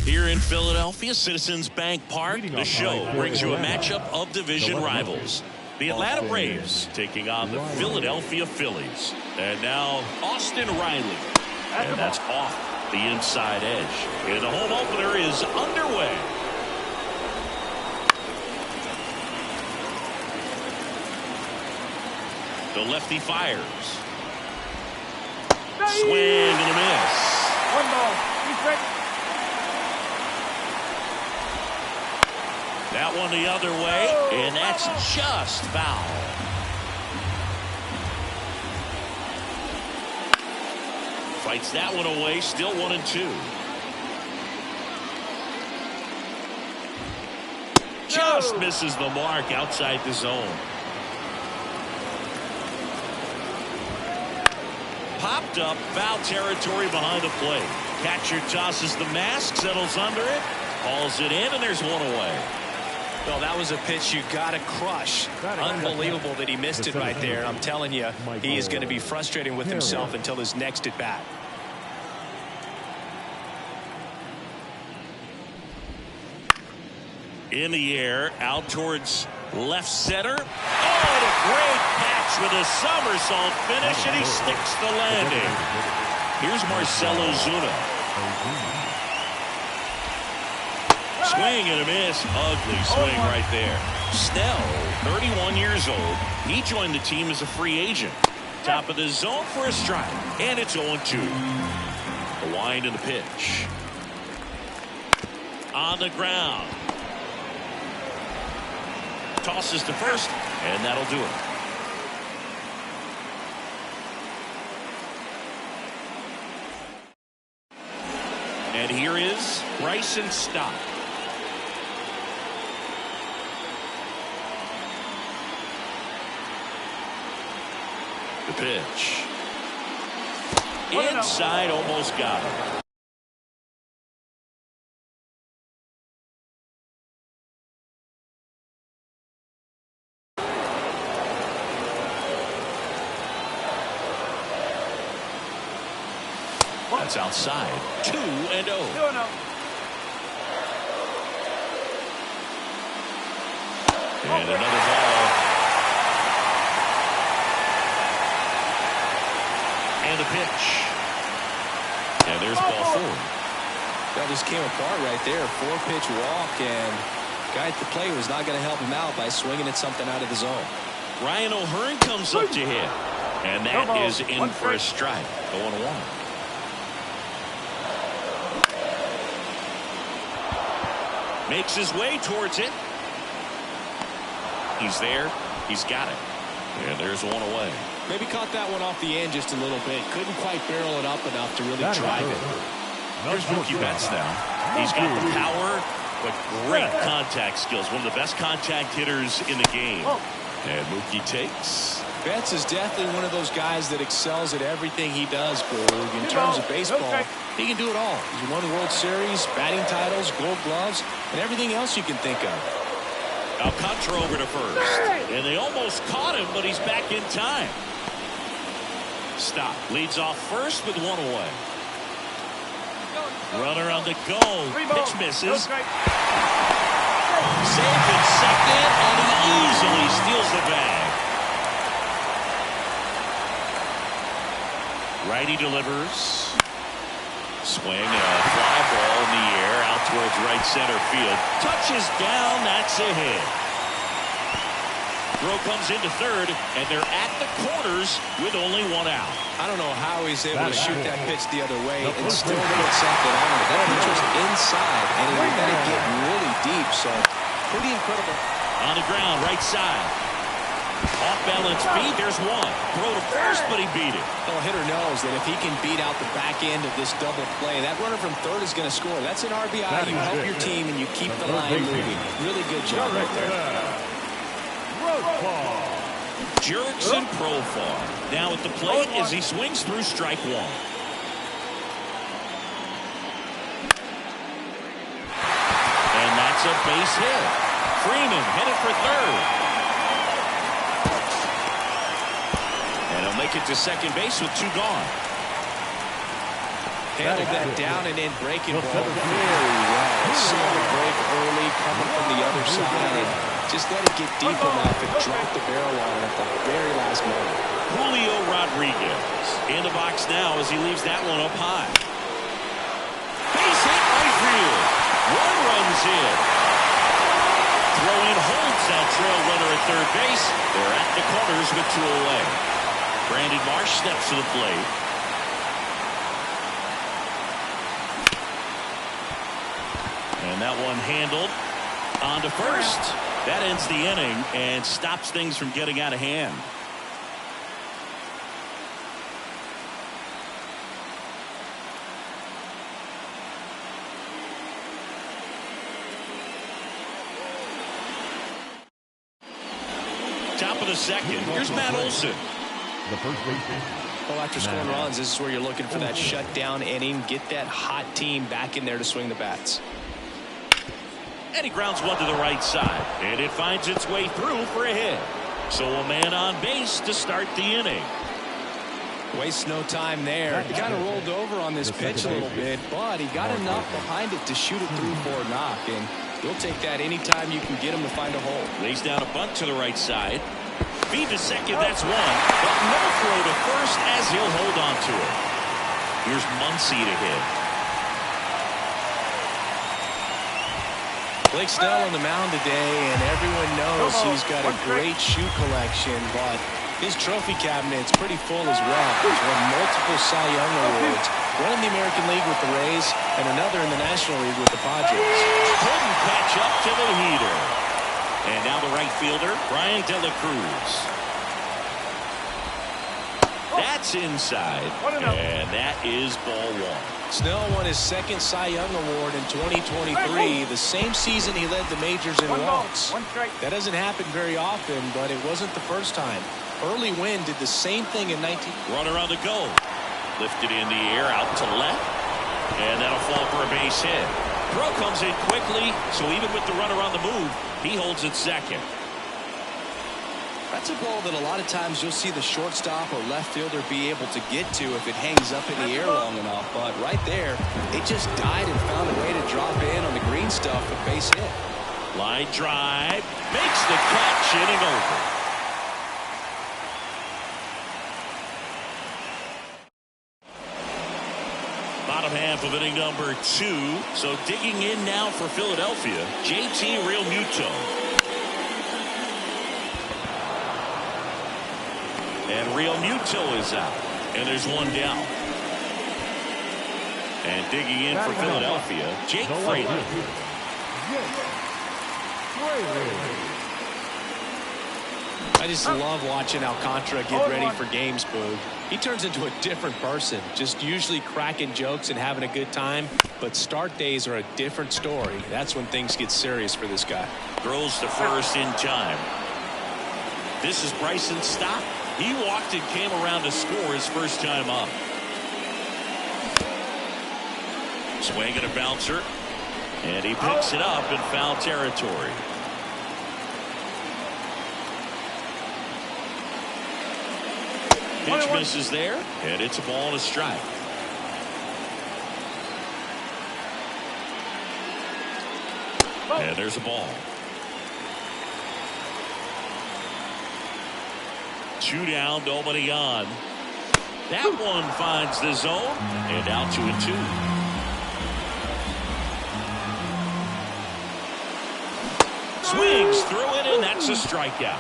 Here in Philadelphia, Citizens Bank Park, the show brings you a matchup of division rivals. The Atlanta Braves taking on the Philadelphia Phillies. And now Austin Riley. And that's off the inside edge. And the home opener is underway. The lefty fires. Swing and a miss. 1 ball. He's ready. That one the other way, and that's just foul. Fights that one away, still 1-2. Just misses the mark outside the zone. Popped up, foul territory behind the plate. Catcher tosses the mask, settles under it, hauls it in, and there's one away. Well, that was a pitch you got to crush. Unbelievable that he missed it right there. I'm telling you, he is going to be frustrated with himself until his next at bat. In the air, out towards left center. Oh, and a great catch with a somersault finish, and he sticks the landing. Here's Marcell Ozuna. Swing and a miss. Ugly swing right there. Snell, 31 years old. He joined the team as a free agent. Top of the zone for a strike. And it's 0-2. The wind and the pitch. On the ground. Tosses to first, and that'll do it. And here is Bryson Stott. The pitch. Inside, almost got him. That's outside. 2-0. And another ball. And a pitch. And there's ball 4. That just came apart right there. 4-pitch walk, and guy at the plate was not going to help him out by swinging at something out of the zone. Ryan O'Hearn comes up to hit. And that is in for a strike. 0-1. Makes his way towards it. He's there. He's got it. And there's one away. Maybe caught that one off the end just a little bit. Couldn't quite barrel it up enough to really drive it. Here's Mookie Betts now. He's got the power, but great contact skills. One of the best contact hitters in the game. And Mookie takes. Betts is definitely one of those guys that excels at everything he does, Boog. In terms of baseball, he can do it all. He's won the World Series, batting titles, gold gloves, and everything else you can think of. Alcantara over to first. And they almost caught him, but he's back in time. Stop. Leads off first with one away. Runner on the go. Pitch misses. Saved at second, and he easily steals the bag. Righty delivers. Swing and a fly ball in the air out towards right center field. Touches down. That's a hit. Throw comes into third, and they're at the corners with only one out. I don't know how he's able to shoot that pitch the other way and still put something on it. That pitch was inside, and he let it get really deep, so pretty incredible. On the ground, right side. Off balance feed, there's one. Throw to first, but he beat it. Well, hitter knows that if he can beat out the back end of this double play, that runner from third is going to score. That's an RBI. You help your team, and you keep the line moving. Really good job right there. Jerks and Profar. Now at the plate as he swings through strike one. And that's a base hit. Freeman headed for third. And he'll make it to second base with 2 gone. Handled that down and in breaking ball very well. Saw the break early coming from the other side and just let it get deep enough and drop the barrel on it at the very last moment. Julio Rodriguez in the box now as he leaves that one up high. Base hit right field. One runs in. Throw-in holds that trail runner at third base. They're at the corners with two away. Brandon Marsh steps to the plate. And that one handled on to first. That ends the inning and stops things from getting out of hand. Top of the second. Here's Matt Olson. The first baseman. Well, after scoring runs, this is where you're looking for that shutdown inning. Get that hot team back in there to swing the bats. And he grounds one to the right side. And it finds its way through for a hit. So a man on base to start the inning. Wastes no time there. He kind of rolled over on this pitch a little bit, but he got enough behind it to shoot it through for a knock. And you'll take that anytime you can get him to find a hole. Lays down a bunt to the right side. Feed to second, that's one. But no throw to first as he'll hold on to it. Here's Muncy to hit. Blake Snell on the mound today, and everyone knows he's got a great shoe collection, but his trophy cabinet's pretty full as well. He's won multiple Cy Young awards, one in the American League with the Rays, and another in the National League with the Padres. Couldn't catch up to the heater. And now the right fielder, Brian De La Cruz. That's inside, and that is ball one. Snell won his second Cy Young Award in 2023, the same season he led the majors in walks. That doesn't happen very often, but it wasn't the first time. Early Wynn did the same thing in 19. Runner on the go. Lifted in the air out to left, and that'll fall for a base hit. Throw comes in quickly, so even with the runner on the move, he holds it second. That's a ball that a lot of times you'll see the shortstop or left fielder be able to get to if it hangs up in the air long enough. But right there, it just died and found a way to drop in on the green stuff with base hit. Line drive, makes the catch, inning over. Bottom half of inning number 2. So digging in now for Philadelphia, JT Realmuto. And Realmuto is out. And there's one down. And digging in for Philadelphia, Jake Fraley. I just love watching Alcantara get ready for games, Boog. He turns into a different person, just usually cracking jokes and having a good time. But start days are a different story. That's when things get serious for this guy. Throws to first in time. This is Bryson Stott. He walked and came around to score his first time up. Swing and a bouncer. And he picks it up in foul territory. Pitch misses there, and it's a ball and a strike. And there's a ball. 2 down, nobody on. That one finds the zone, and out to a 2. Swings through it, and that's a strikeout.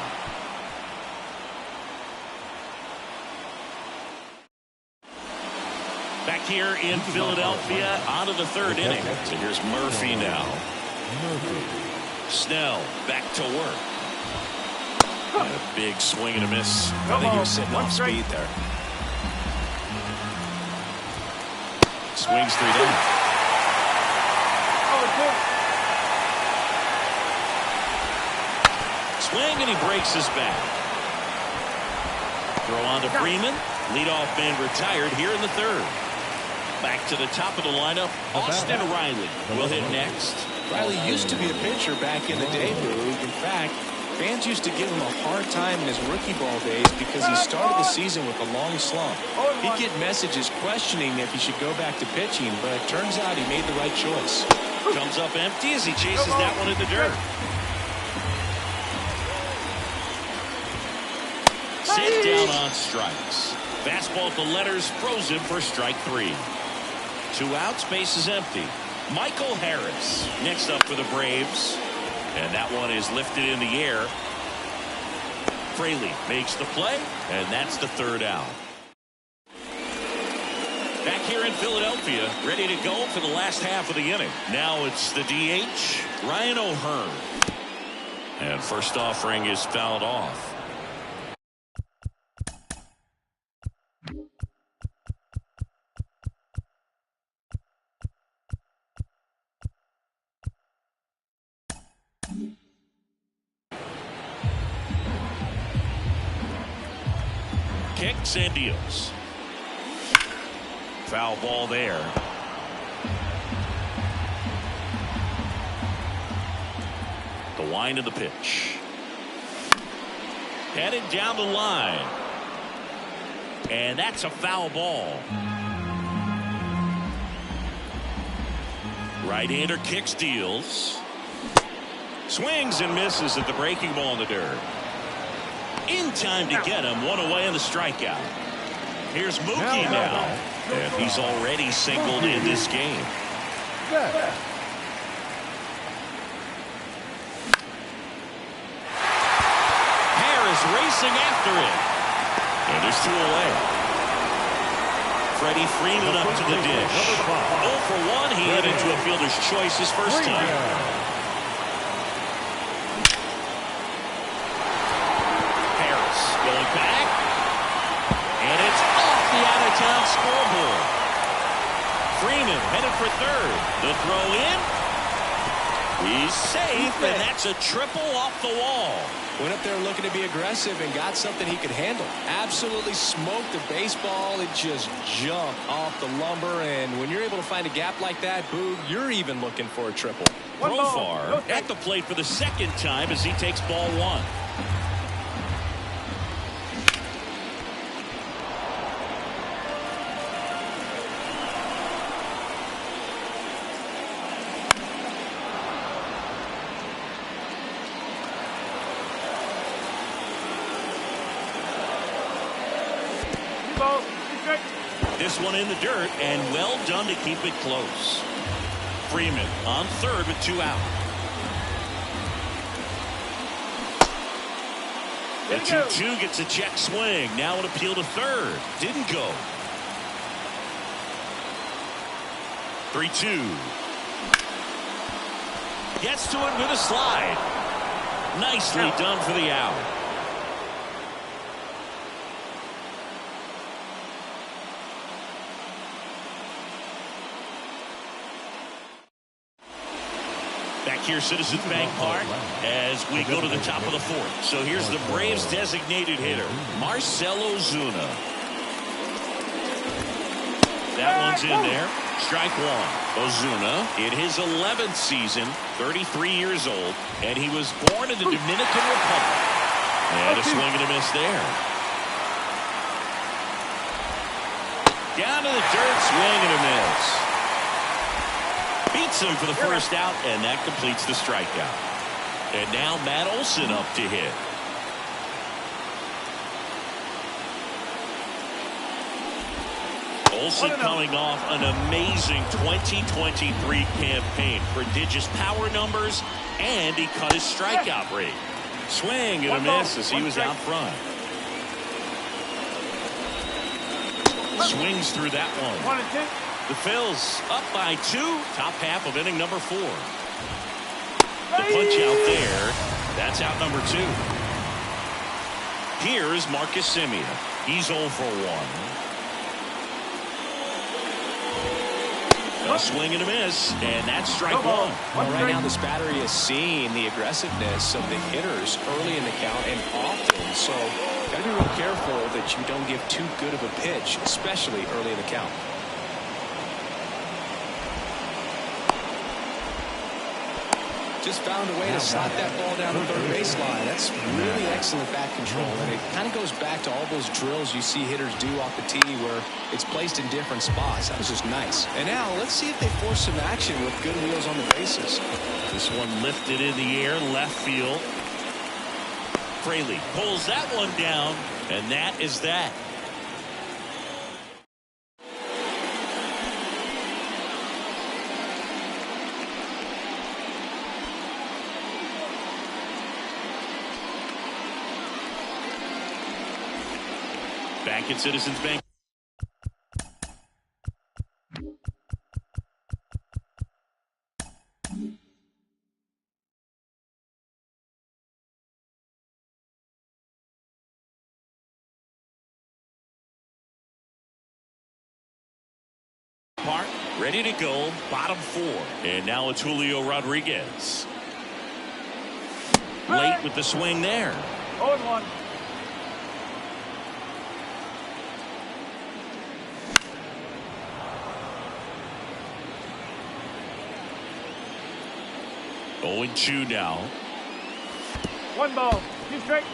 Back here in Philadelphia, on to the 3rd inning. So here's Murphy now. Snell back to work. And a big swing and a miss. I think he was sitting off speed there. Swings through that. Swing and he breaks his back. Throw on to Freeman. Leadoff man retired here in the 3rd. Back to the top of the lineup, Austin Riley will hit next. Riley used to be a pitcher back in the day, Boog. In fact, Fans used to give him a hard time in his rookie ball days because he started the season with a long slump. He'd get messages questioning if he should go back to pitching, but it turns out he made the right choice. Comes up empty as he chases that one in the dirt. Sit down on strikes. Fastball at the letters, frozen for strike 3. 2 outs, base is empty. Michael Harris next up for the Braves. And that one is lifted in the air. Fraley makes the play, and that's the 3rd out. Back here in Philadelphia, ready to go for the last half of the inning. Now it's the DH, Ryan O'Hearn. And first offering is fouled off. Kicks and deals. Foul ball there. The wind of the pitch. Headed down the line. And that's a foul ball. Right-hander kicks, deals. Swings and misses at the breaking ball in the dirt. In time to get him, one away in the strikeout. Here's Mookie now, and he's already singled in this game. Harris racing after it, and there's 2 away. Freddie Freeman up to the dish. 0 for 1. He hit into a fielder's choice his first time. Going back, and it's off the out-of-town scoreboard. Freeman headed for 3rd. The throw in. He's safe, and that's a triple off the wall. Went up there looking to be aggressive and got something he could handle. Absolutely smoked the baseball. It just jumped off the lumber, and when you're able to find a gap like that, Boog, you're even looking for a triple. Profar at the plate for the 2nd time as he takes ball 1. This one in the dirt, and well done to keep it close. Freeman on 3rd with 2 out. The 2-2 gets a check swing. Now an appeal to 3rd. Didn't go. 3-2. Gets to it with a slide. Nicely done for the out. Back here, Citizens Bank Park, as we go to the top of the 4th. So here's the Braves' designated hitter, Marcell Ozuna. That one's in there. Strike 1. Ozuna in his 11th season, 33 years old, and he was born in the Dominican Republic. And a swing and a miss there. Down to the dirt, swing and a miss. Beats him for the first out, and that completes the strikeout. And now Matt Olson up to hit. Olson coming off an amazing 2023 campaign. Prodigious power numbers, and he cut his strikeout rate. Swing and a miss as he was out front. Swings through that one. The Phils up by 2, top half of inning number 4. The punch out there, that's out number 2. Here's Marcus Semien. He's 0 for 1. A swing and a miss, and that's strike 1. Well, right now this battery is seeing the aggressiveness of the hitters early in the count and often, so got to be real careful that you don't give too good of a pitch, especially early in the count. Just found a way to slot that ball down the third baseline. That's really excellent bat control, and it kind of goes back to all those drills you see hitters do off the tee where it's placed in different spots. That was just nice. And now let's see if they force some action with good wheels on the bases. This one lifted in the air, left field. Fraley pulls that one down, and that is that. Back at Citizens Bank. Park, ready to go, bottom four. And now it's Julio Rodriguez. Late with the swing there. 0-1. Going 2 now. 1 ball. 2 straight.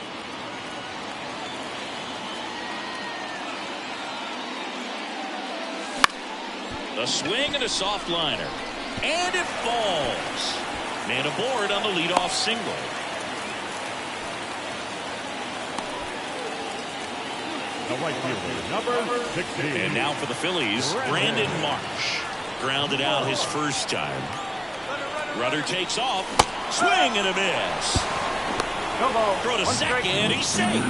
A swing and a soft liner. And it falls. Man aboard on the leadoff single. The right fielder, number 16. And now for the Phillies, Brandon Marsh. Grounded out his first time. Rudder takes off. Swing and a miss. No ball. Throw to 1 second. strike. He's safe.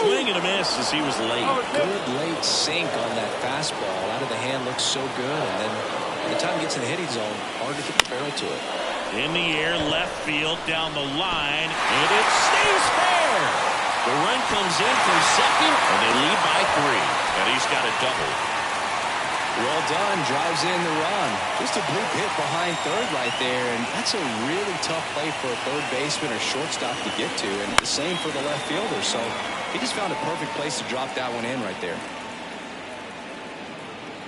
Swing and a miss as he was late. Good late sink on that fastball. Out of the hand, looks so good. And then by the time it gets in the hitting zone, hard to get the barrel to it. In the air, left field, down the line, and it stays fair. The run comes in from second, and they lead by 3. And he's got a double. Well done. Drives in the run. Just a bloop hit behind third right there. And that's a really tough play for a third baseman or shortstop to get to. And the same for the left fielder. So he just found a perfect place to drop that one in right there.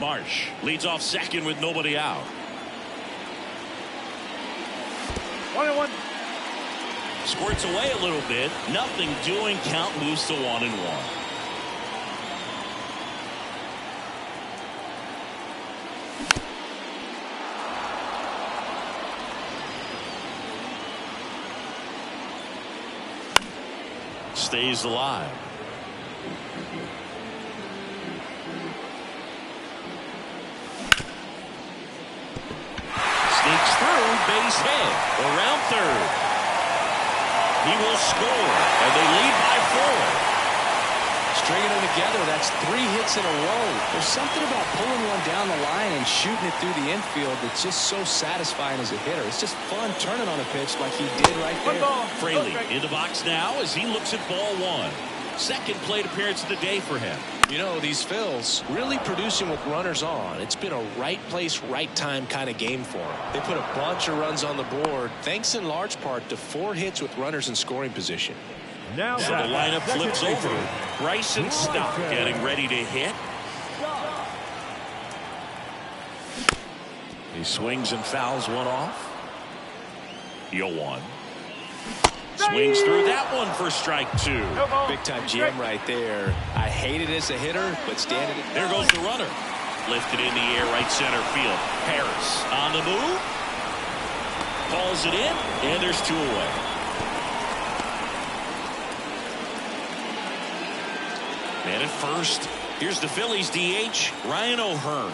Marsh leads off second with nobody out. 1-1. Squirts away a little bit. Nothing doing. Count moves to 1-1. Stays alive. Sneaks through, base hit, around third. He will score, and they lead by 4. Stringing them together, that's 3 hits in a row. There's something about pulling one down the line and shooting it through the infield that's just so satisfying as a hitter. It's just fun turning on a pitch like he did right there. 1 ball. Fraley in the box now as he looks at ball 1. Second plate appearance of the day for him. You know, these Phils really producing with runners on. It's been a right place, right time kind of game for them. They put a bunch of runs on the board, thanks in large part to 4 hits with runners in scoring position. Now So the lineup flips over. Bryson Stott getting ready to hit. He swings and fouls one off. 0-1. Swings through that one for strike 2. No ball. Big time jam right there. I hate it as a hitter, but standing it. There goes the runner. Lifted in the air, right center field. Harris on the move. Calls it in, and there's 2 away. And at first, here's the Phillies DH, Ryan O'Hearn.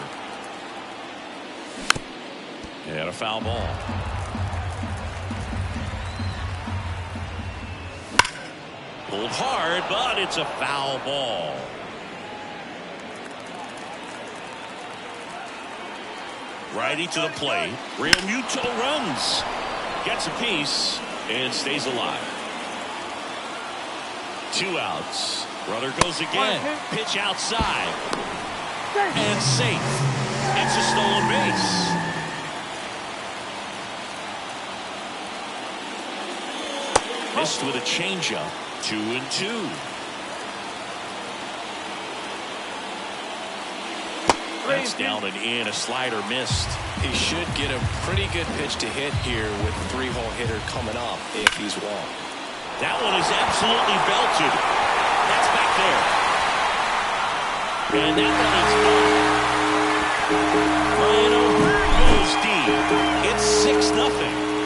And a foul ball. Pulled hard, but it's a foul ball. Righty to the plate. Real Muto runs. Gets a piece and stays alive. 2 outs. Runner goes again. Pitch outside. And safe. It's a stolen base. Missed with a changeup. 2-2. That's down and in. A slider missed. He should get a pretty good pitch to hit here with the 3-hole hitter coming up if he's walked. That one is absolutely belted. That's back there. And that one is gone. Brian O'Hearn goes deep. It's 6-0.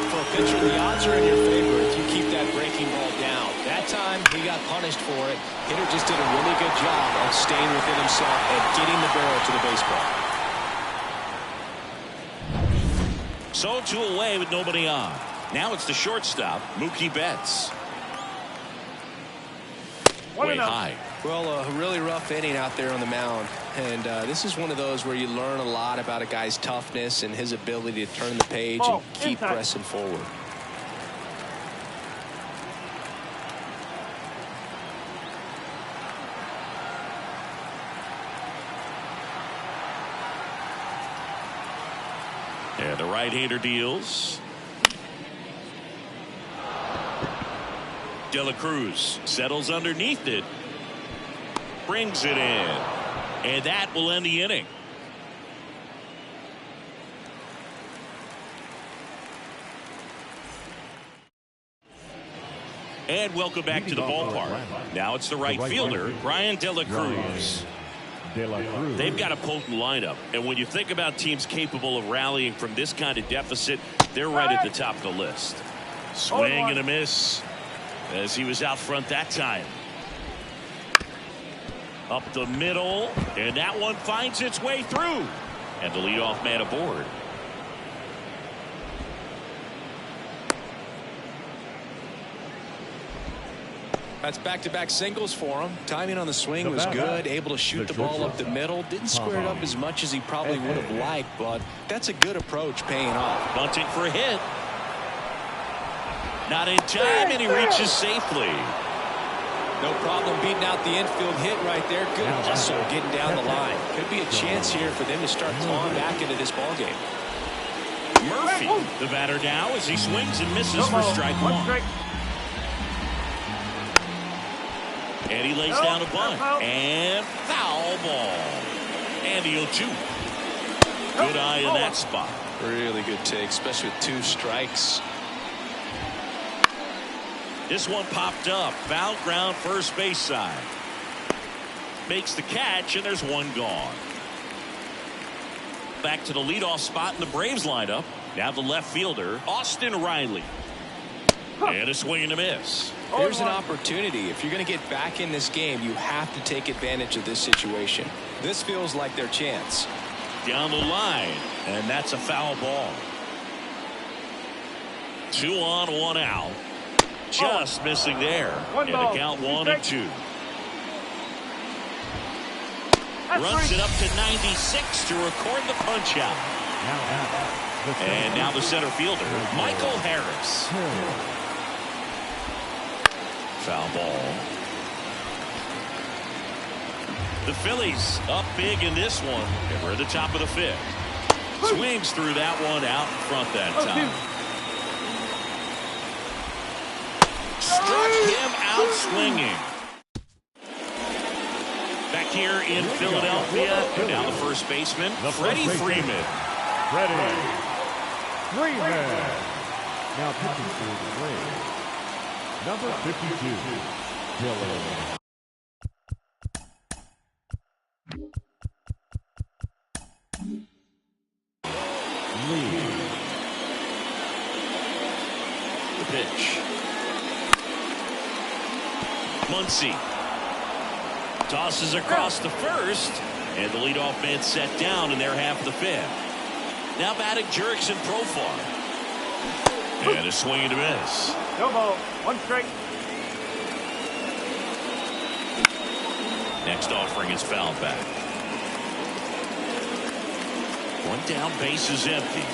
For a pitcher, the odds are in your favor if you keep that breaking ball down. That time, he got punished for it. Hitter just did a really good job of staying within himself and getting the barrel to the baseball. So 2 away with nobody on. Now it's the shortstop, Mookie Betts. Way high. Well, a really rough inning out there on the mound. And this is one of those where you learn a lot about a guy's toughness and his ability to turn the page and keep pressing forward. And the right-hander deals. De La Cruz settles underneath it. Brings it in. And that will end the inning. And welcome back to the ballpark. Now it's the right fielder, Brian De La Cruz. They've got a potent lineup. And when you think about teams capable of rallying from this kind of deficit, they're right at the top of the list. Swing and a miss as he was out front that time. Up the middle, and that one finds its way through. And the leadoff man aboard. That's back-to-back singles for him. Timing on the swing was good. Able to shoot the ball up the middle. Didn't square it up as much as he probably would have liked, but that's a good approach paying off. Bunting for a hit. Not in time, and he reaches safely. No problem beating out the infield hit right there. Good hustle getting down the line. Could be a chance here for them to start clawing back into this ballgame. Murphy, the batter now, as he swings and misses for strike one. And he lays down a bunt. And foul ball. And the 0-2. Good eye in that spot. Really good take, especially with 2 strikes. This one popped up. Foul ground first base side. Makes the catch, and there's one gone. Back to the leadoff spot in the Braves lineup. Now the left fielder, Austin Riley. And a swing and a miss. There's an opportunity. If you're going to get back in this game, you have to take advantage of this situation. This feels like their chance. Down the line, and that's a foul ball. 2 on, 1 out. Just missing there. And the count 1-2. Runs it up to 96 to record the punch out. And now the center fielder, Michael Harris. Foul ball. The Phillies up big in this one. And we're at the top of the 5th. Swings through that one out in front that time. Struck him out swinging. Back here in Philadelphia. And now the first baseman, Freddie Freeman. Freddie Freeman. Now pitching for the Braves. Number 52, Dylan. The pitch. Muncy tosses across the first, and the leadoff man set down in their half of the 5th. Now batting Jurickson Profar. And a swing and a miss. No ball. 1 strike. Next offering is fouled back. 1 down, base is empty.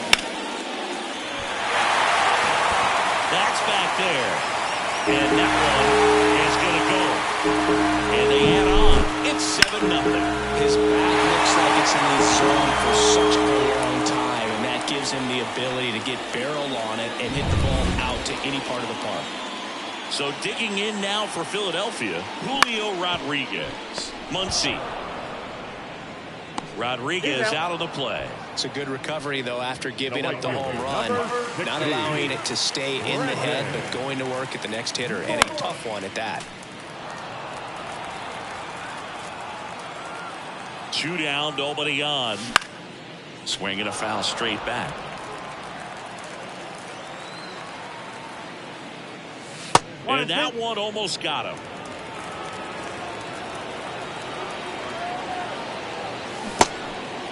That's back there. And that one is going to go. And they add on. It's 7-0. His back looks like it's in the zone for such a long time, and that gives him the ability to get barrel on it and hit the ball out to any part of the park. So digging in now for Philadelphia, Julio Rodriguez. Muncy. Rodriguez out of the play. It's a good recovery, though, after giving up the home run. Not allowing it to stay in the head, but going to work at the next hitter, and a tough one at that. 2 down, nobody on. Swinging a foul straight back. And that one almost got him.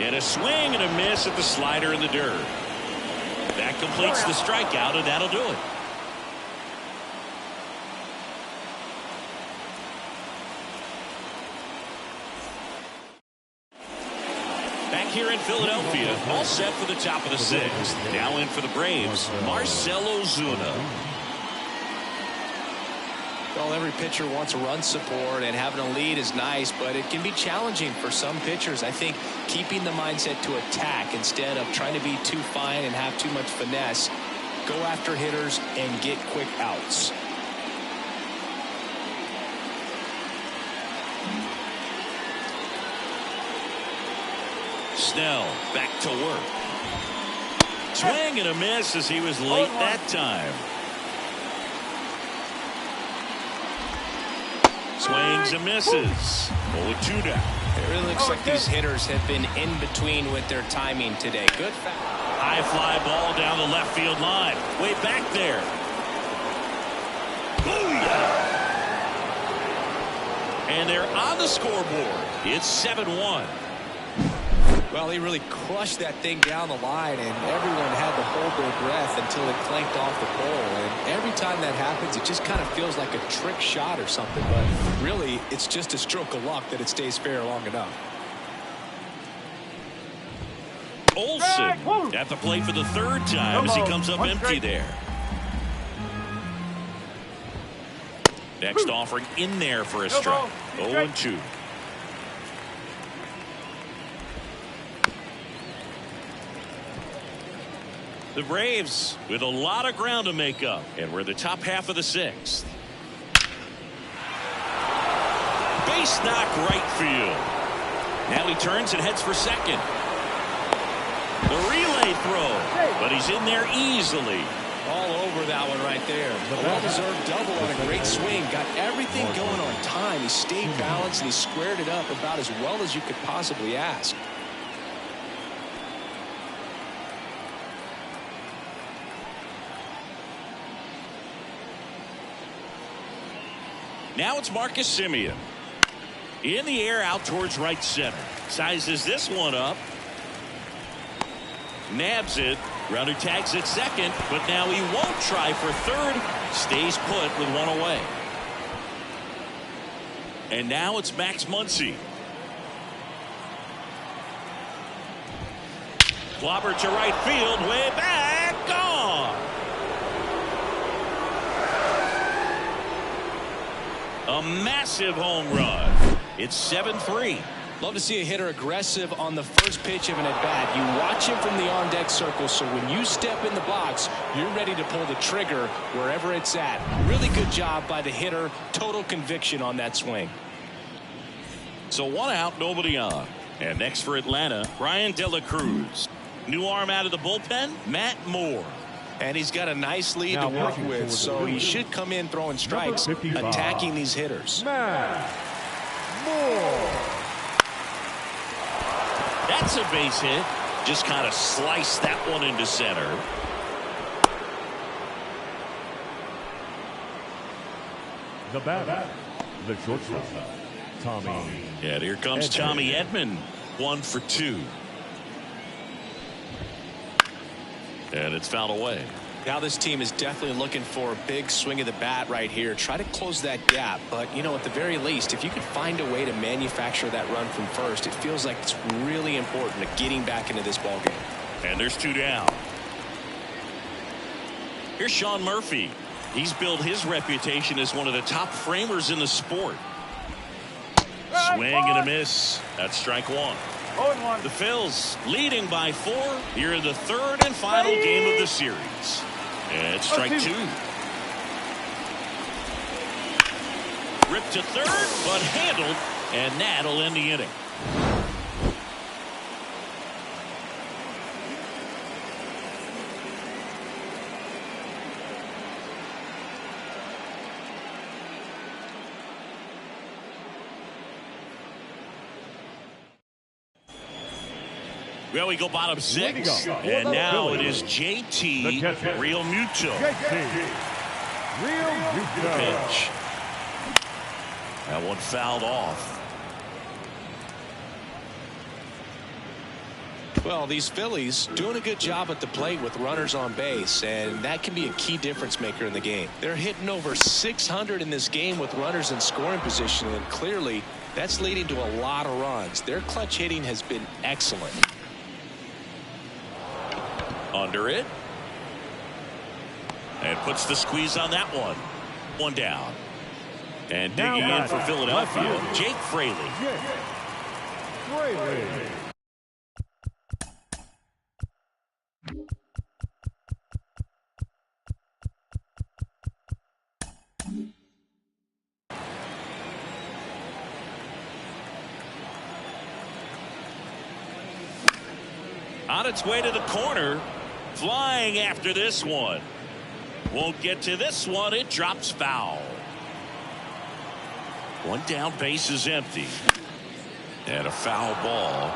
And a swing and a miss at the slider in the dirt. That completes the strikeout, and that'll do it. Back here in Philadelphia, all set for the top of the 6th. Now in for the Braves, Marcell Ozuna. Well, every pitcher wants run support, and having a lead is nice, but it can be challenging for some pitchers. I think keeping the mindset to attack instead of trying to be too fine and have too much finesse. Go after hitters and get quick outs. Snell back to work. Swing and a miss as he was late that time. Swings and misses. 0-2 down. It really looks like these hitters have been in between with their timing today. Good foul. High fly ball down the left field line. Way back there. Booyah! And they're on the scoreboard. It's 7-1. Well, he really crushed that thing down the line, and everyone had to hold their breath until it clanked off the pole. And every time that happens, it just kind of feels like a trick shot or something. But really, it's just a stroke of luck that it stays fair long enough. Olsen at the plate for the 3rd time as he comes up empty there. Next offering in there for a strike. 0-2. The Braves with a lot of ground to make up, and we're the top half of the 6th. Base knock right field. Now he turns and heads for second. The relay throw, but he's in there easily. All over that one right there. A well-deserved double on a great swing. Got everything going on time. He stayed balanced and he squared it up about as well as you could possibly ask. Now it's Marcus Semien. In the air out towards right center. Sizes this one up. Nabs it. Runner tags at second, but now he won't try for 3rd. Stays put with one away. And now it's Max Muncy. Clobber to right field, way back, gone. A massive home run. It's 7-3. Love to see a hitter aggressive on the first pitch of an at-bat. You watch him from the on-deck circle, so when you step in the box, you're ready to pull the trigger wherever it's at. Really good job by the hitter. Total conviction on that swing. So 1 out, nobody on. And next for Atlanta, Brian De La Cruz. New arm out of the bullpen, Matt Moore. And he's got a nice lead to work with, so he should come in throwing strikes, attacking these hitters. Matt Moore. That's a base hit. Just kind of sliced that one into center. The batter, the shortstop, Tommy. Yeah, here comes Tommy Edman. 1 for 2. And it's fouled away. Now this team is definitely looking for a big swing of the bat right here. Try to close that gap. But, you know, at the very least, if you could find a way to manufacture that run from first, it feels like it's really important to getting back into this ballgame. And there's 2 down. Here's Sean Murphy. He's built his reputation as one of the top framers in the sport. Swing and a miss. That's strike 1. The Phils leading by 4 here in the 3rd and final game of the series. And strike 2. Ripped to 3rd, but handled, and that'll end the inning. Well, we go bottom 6. And now it is JT Real Muto. Real Muto. Pitch. That one fouled off. Well, these Phillies doing a good job at the plate with runners on base, and that can be a key difference maker in the game. They're hitting over 600 in this game with runners in scoring position, and clearly that's leading to a lot of runs. Their clutch hitting has been excellent. Under it. And puts the squeeze on that one. One down. And digging in for Philadelphia, Jake Fraley. On its way to the corner. Flying after this one. Won't get to this one. It drops foul. One down, base is empty. And a foul ball.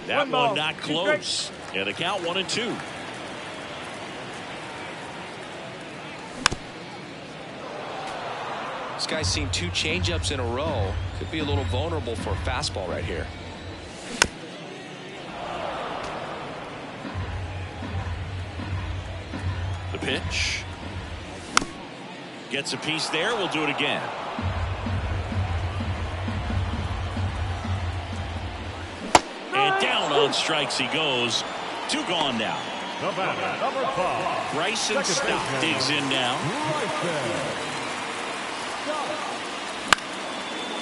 That one not close. And the count 1-2. This guy's seen 2 changeups in a row. Could be a little vulnerable for a fastball right here. The pitch. Gets a piece there. We'll do it again. And down on strikes he goes. 2 gone now. The batter, number 5. Bryson Stott digs in now.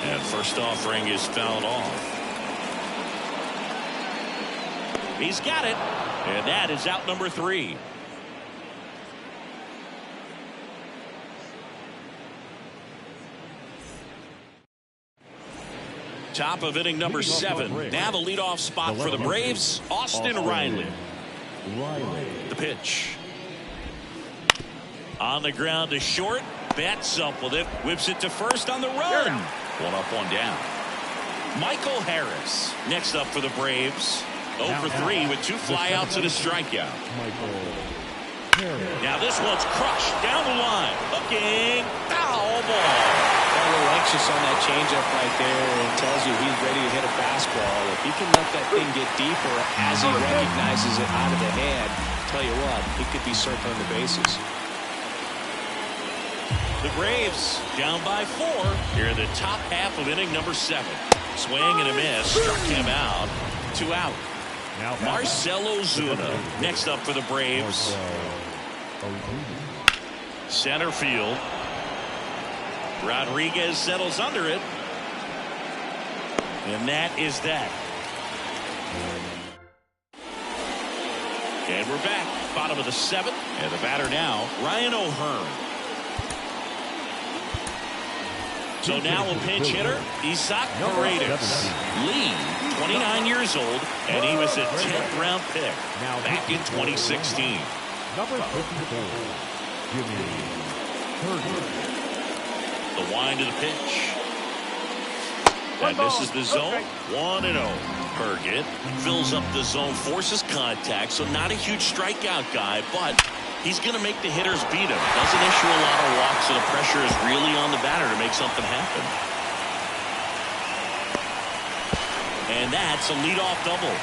And first offering is fouled off. He's got it. And that is out number 3. Top of inning number 7. Now the leadoff spot for the Braves, Austin Riley. The pitch. On the ground to short. Bats up with it. Whips it to first on the run. 1 up, 1 down. Michael Harris next up for the Braves. 0 for 3 with 2 flyouts and a strikeout. Now this one's crushed down the line. Looking. Foul ball. A little anxious on that changeup right there, and tells you he's ready to hit a fastball. If he can let that thing get deeper as he recognizes it out of the hand, tell you what, he could be circling the bases. The Braves down by 4 here in the top half of inning number 7. Swing and a miss. Struck him out. 2 out. Marcell Ozuna next up for the Braves. Center field. Rodriguez settles under it. And that is that. And we're back. Bottom of the 7th. And the batter now, Ryan O'Hearn. So now a pinch hitter, Isaac Paredes. Lee, 29 years old, and he was a 10th round pick back in 2016. Number 54, Jimmy Herger. The wind of the pitch. And misses the zone. 1-0. Herget fills up the zone, forces contact, so not a huge strikeout guy, but he's going to make the hitters beat him. Doesn't issue a lot of walks, so the pressure is really on the batter to make something happen. And that's a leadoff double.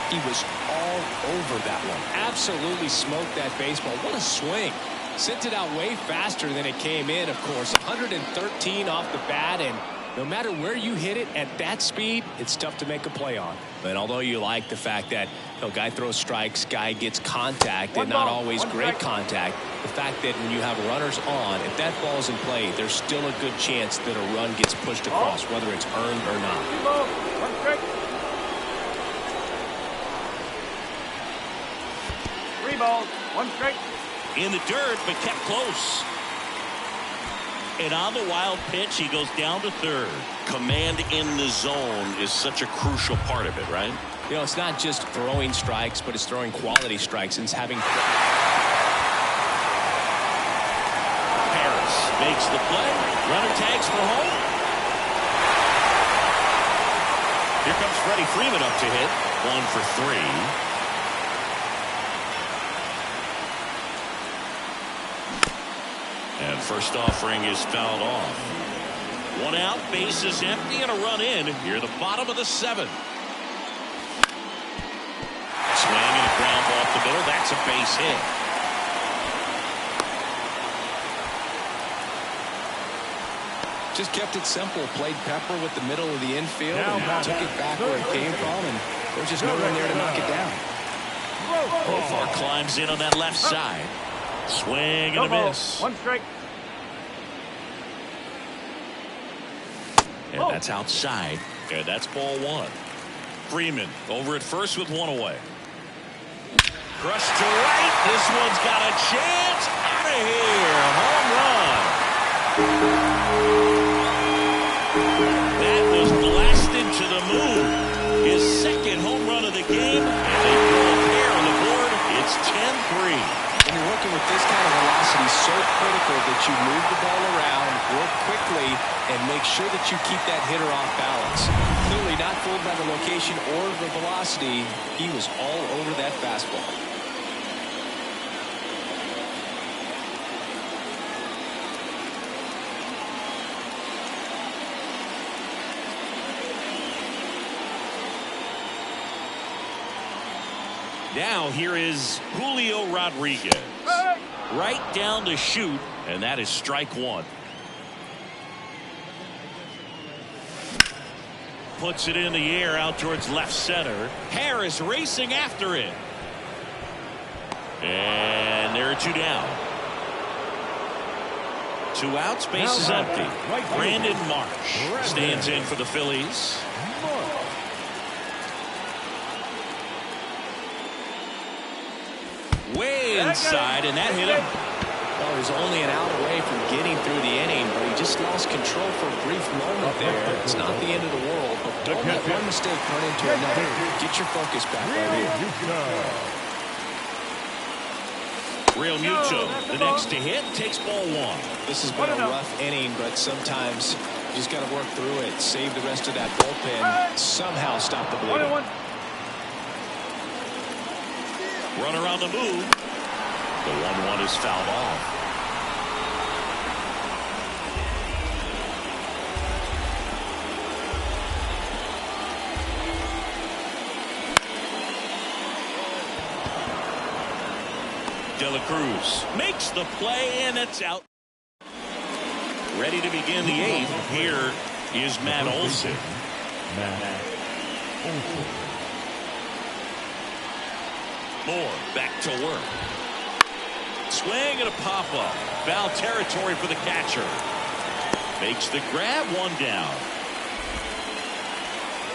He was all over that one. Absolutely smoked that baseball. What a swing. Sent it out way faster than it came in, of course. 113 off the bat, and no matter where you hit it at that speed, it's tough to make a play on. But although you like the fact that guy throws strikes, guy gets contact, and not always great contact, the fact that when you have runners on, if that ball's in play, there's still a good chance that a run gets pushed across, whether it's earned or not. 3 balls, 1 strike. In the dirt, but kept close. And on the wild pitch, he goes down to third. Command in the zone is such a crucial part of it, right? You know, it's not just throwing strikes, but it's throwing quality strikes, and it's having. Makes the play. Runner tags for home. Here comes Freddie Freeman up to hit. 1 for 3. And first offering is fouled off. 1 out, base is empty, and a run in here, the bottom of the 7th. Swing and a ground ball up the middle. That's a base hit. Just kept it simple. Played Pepper with the middle of the infield and took it back where it came from, and there's just no one there to knock it down. Profar climbs in on that left side. Swing and a miss. 1 strike. And that's outside. And that's ball 1. Freeman over at first with 1 away. Crushed to right. This one's got a chance. Out of here. Home run. That was blasted to the moon. His 2nd home run of the game. And they throw a pair on the board. It's 10-3. When you're working with this kind of velocity, so critical that you move the ball around, work quickly, and make sure that you keep that hitter off balance. Clearly not fooled by the location or the velocity. He was all over that fastball. Now here is Julio Rodriguez. Right down to shoot, and that is strike 1. Puts it in the air out towards left center. Harris racing after it. And there are 2 down. 2 outs, base is empty. Brandon Marsh stands in for the Phillies. Way inside, and that hit him. Well, he was only an out away from getting through the inning, but he just lost control for a brief moment there. It's not the end of the world, but don't let one mistake turn into another. Get your focus back right here. Real Muto, the next to hit, takes ball 1. This has been a rough inning, but sometimes you just got to work through it, save the rest of that bullpen, somehow stop the bleeding. Runner on the move. The 1-1 is fouled off. De La Cruz makes the play, and it's out. Ready to begin the 8th. Here is Matt Olson. Moore back to work. Swing and a pop-up. Foul territory for the catcher. Makes the grab, 1 down.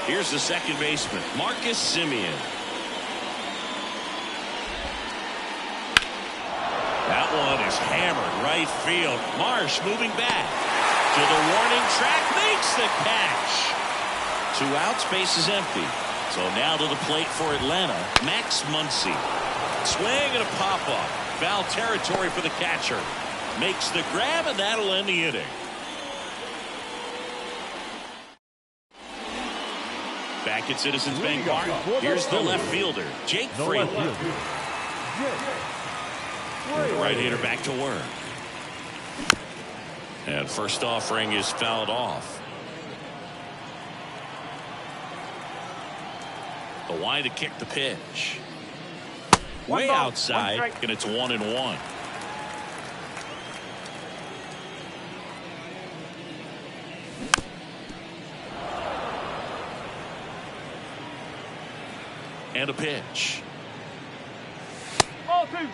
Here's the second baseman, Marcus Semien. That one is hammered right field. Marsh moving back to the warning track, makes the catch. 2 outs, base is empty. So now to the plate for Atlanta, Max Muncy. Swing and a pop-up. Foul territory for the catcher. Makes the grab, and that'll end the inning. Back at Citizens Bank Park, here's the left fielder, Jake Freeland. Right hitter back to work. And first offering is fouled off. The line to kick the pitch. Way outside, and it's 1-1. And a pitch. Ball 2.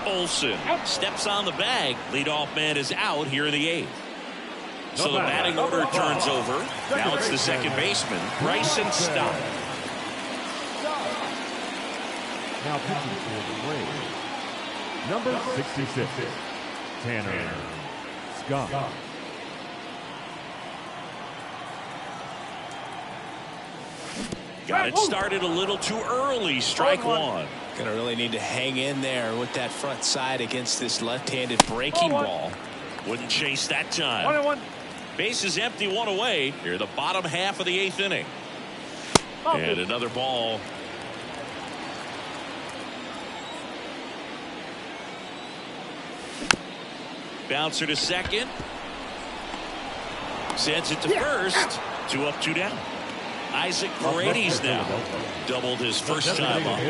Olson steps on the bag. Leadoff man is out here in the 8th. So the batting order turns over. Now it's the second baseman, Bryson Stott. Now pitching for the Braves, number 66, Tanner Scott. Got it started a little too early. Strike one. Going to really need to hang in there with that front side against this left-handed breaking ball. Wouldn't chase that time. 1-1. Base is empty, one away. Here, the bottom half of the 8th inning. And another ball. Bouncer to second. Sends it to first. 2 up, 2 down. Isaac Paredes now doubled his first time up.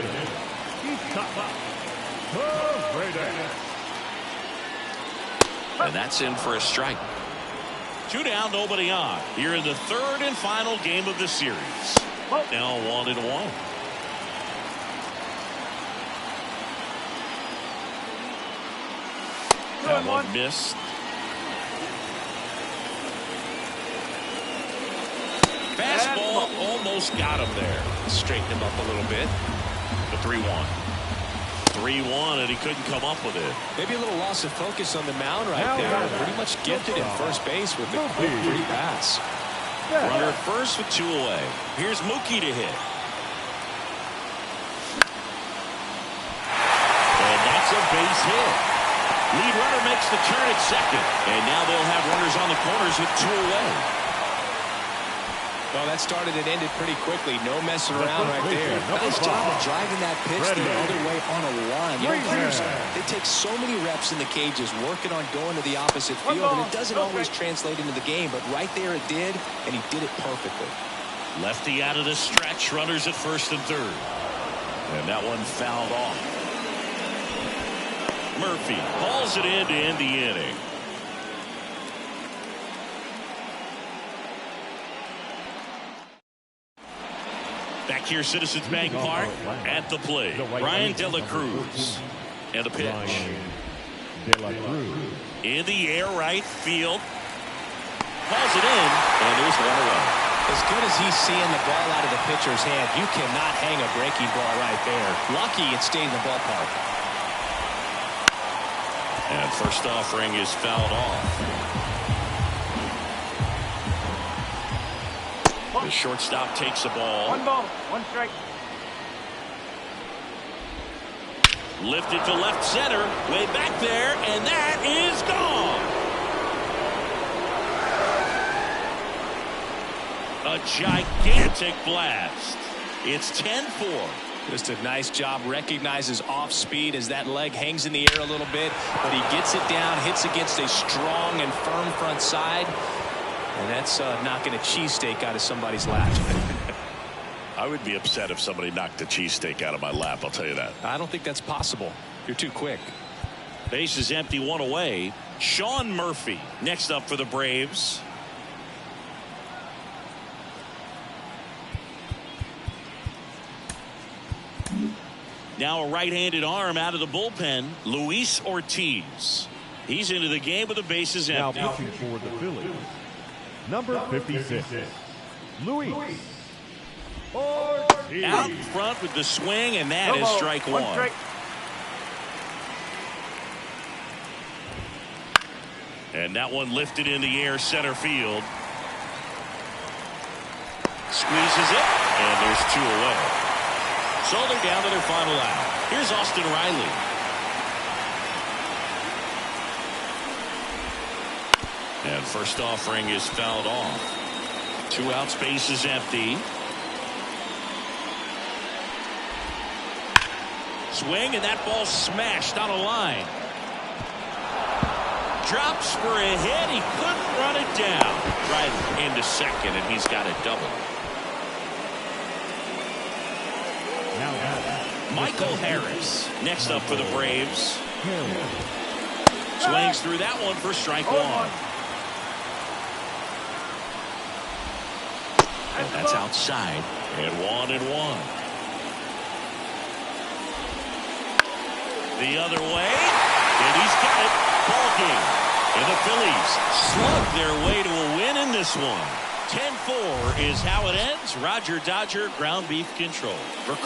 And that's in for a strike. 2 down, nobody on. Here in the 3rd and final game of the series. Now 1-1. That one missed. Fastball almost got him there. Straighten him up a little bit. The 3-1. 3-1, and he couldn't come up with it. Maybe a little loss of focus on the mound right there. Pretty much gifted at first base with a quick, pretty pass. Runner at first with 2 away. Here's Mookie to hit. And that's a base hit. Lead runner makes the turn at second. And now they'll have runners on the corners with 2 away. Well, that started and ended pretty quickly. No messing around right there. Nice job of driving that pitch the other way on a line. You know, hitters, they take so many reps in the cages working on going to the opposite field, and it doesn't always translate into the game, but right there it did, and he did it perfectly. Lefty out of the stretch. Runners at first and third. And that one fouled off. Murphy hauls it in to end the inning. Back here, Citizens Bank Park, at the plate, Brian De La Cruz. And the pitch. In the air, right field. Hauls it in, and there's 1 away. As good as he's seeing the ball out of the pitcher's hand, you cannot hang a breaking ball right there. Lucky it stayed in the ballpark. And first offering is fouled off. The shortstop takes the ball. 1 ball, 1 strike. Lifted to left center. Way back there, and that is gone. A gigantic blast. It's 10-4. Just a nice job. Recognizes off speed as that leg hangs in the air a little bit, but he gets it down, hits against a strong and firm front side. And that's knocking a cheesesteak out of somebody's lap. I would be upset if somebody knocked the cheesesteak out of my lap, I'll tell you that. I don't think that's possible. You're too quick. Base is empty, 1 away. Sean Murphy next up for the Braves. Now a right-handed arm out of the bullpen, Luis Ortiz. He's into the game with the bases empty. Now pitching for the Phillies, number 56, Luis Ortiz. Out front with the swing, and that is strike 1. Strike. And that one lifted in the air, center field. Squeezes it, and there's 2 away. So they're down to their final out. Here's Austin Riley. And first offering is fouled off. 2 outs, base is empty. Swing, and that ball smashed on a line. Drops for a hit. He couldn't run it down. Right into second, and he's got a double. Michael Harris next up for the Braves. Swings through that one for strike 1. And that's outside. And 1-1. The other way. And he's got it. Ball game. And the Phillies slug their way to a win in this one. 10-4 is how it ends. Roger Dodger ground beef control. For Chris